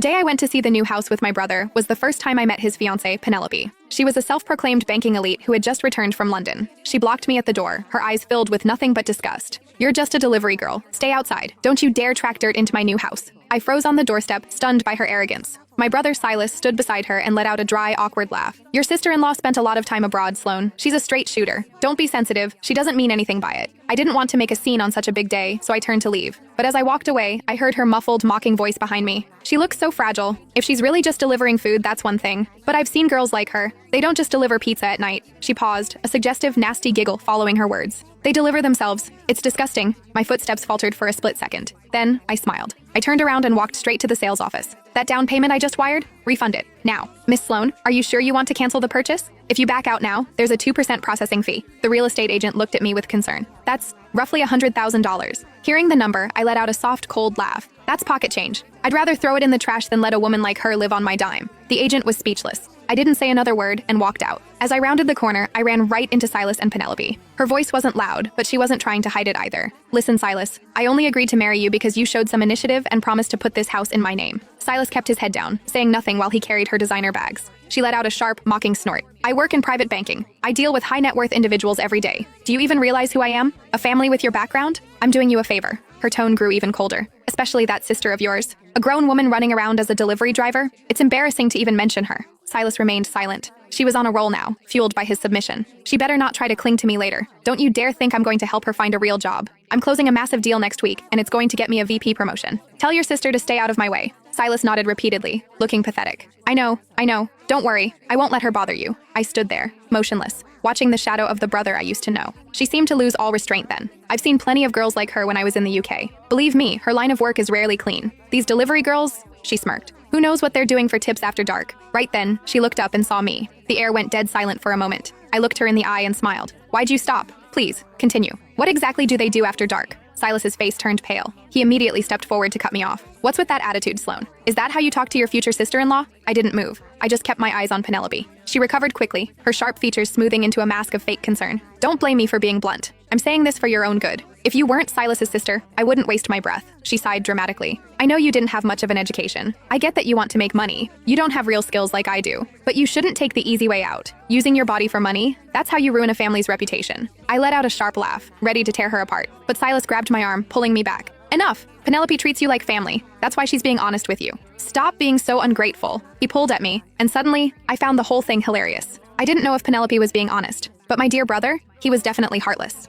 Day I went to see the new house with my brother was the first time I met his fiancée, Penelope. She was a self-proclaimed banking elite who had just returned from London. She blocked me at the door, her eyes filled with nothing but disgust. "You're just a delivery girl. Stay outside. Don't you dare track dirt into my new house." I froze on the doorstep, stunned by her arrogance. My brother Silas stood beside her and let out a dry, awkward laugh. "Your sister-in-law spent a lot of time abroad, Sloane. She's a straight shooter. Don't be sensitive. She doesn't mean anything by it." I didn't want to make a scene on such a big day, so I turned to leave. But as I walked away, I heard her muffled, mocking voice behind me. "She looks so fragile. If she's really just delivering food, that's one thing. But I've seen girls like her. They don't just deliver pizza at night." She paused, a suggestive, nasty giggle following her words. "They deliver themselves. It's disgusting." My footsteps faltered for a split second. Then, I smiled. I turned around and walked straight to the sales office. "That down payment I just wired? Refund it. Now. Miss Sloane, are you sure you want to cancel the purchase? If you back out now, there's a 2% processing fee." The real estate agent looked at me with concern. "That's roughly $100,000. Hearing the number, I let out a soft, cold laugh. "That's pocket change. I'd rather throw it in the trash than let a woman like her live on my dime." The agent was speechless. I didn't say another word and walked out. As I rounded the corner, I ran right into Silas and Penelope. Her voice wasn't loud, but she wasn't trying to hide it either. "Listen, Silas, I only agreed to marry you because you showed some initiative and promised to put this house in my name." Silas kept his head down, saying nothing while he carried her designer bags. She let out a sharp, mocking snort. "I work in private banking. I deal with high-net-worth individuals every day. Do you even realize who I am? A family with your background? I'm doing you a favor." Her tone grew even colder. "Especially that sister of yours. A grown woman running around as a delivery driver? It's embarrassing to even mention her." Silas remained silent. She was on a roll now, fueled by his submission. "She better not try to cling to me later. Don't you dare think I'm going to help her find a real job. I'm closing a massive deal next week, and it's going to get me a VP promotion. Tell your sister to stay out of my way." Silas nodded repeatedly, looking pathetic. I know. Don't worry. I won't let her bother you." I stood there, motionless, watching the shadow of the brother I used to know. She seemed to lose all restraint then. I've seen plenty of girls like her when I was in the UK. Believe me, her line of work is rarely clean. These delivery girls? She smirked. Who knows what they're doing for tips after dark? Right then, she looked up and saw me. The air went dead silent for a moment. I looked her in the eye and smiled. "Why'd you stop? Please, continue. What exactly do they do after dark?" Silas's face turned pale. He immediately stepped forward to cut me off. "What's with that attitude, Sloane? Is that how you talk to your future sister-in-law?" I didn't move. I just kept my eyes on Penelope. She recovered quickly, her sharp features smoothing into a mask of fake concern. "Don't blame me for being blunt. I'm saying this for your own good. If you weren't Silas's sister, I wouldn't waste my breath." She sighed dramatically. "I know you didn't have much of an education. I get that you want to make money. You don't have real skills like I do. But you shouldn't take the easy way out. Using your body for money, that's how you ruin a family's reputation." I let out a sharp laugh, ready to tear her apart. But Silas grabbed my arm, pulling me back. "Enough! Penelope treats you like family. That's why she's being honest with you. Stop being so ungrateful." He pulled at me, and suddenly, I found the whole thing hilarious. I didn't know if Penelope was being honest, but my dear brother, he was definitely heartless.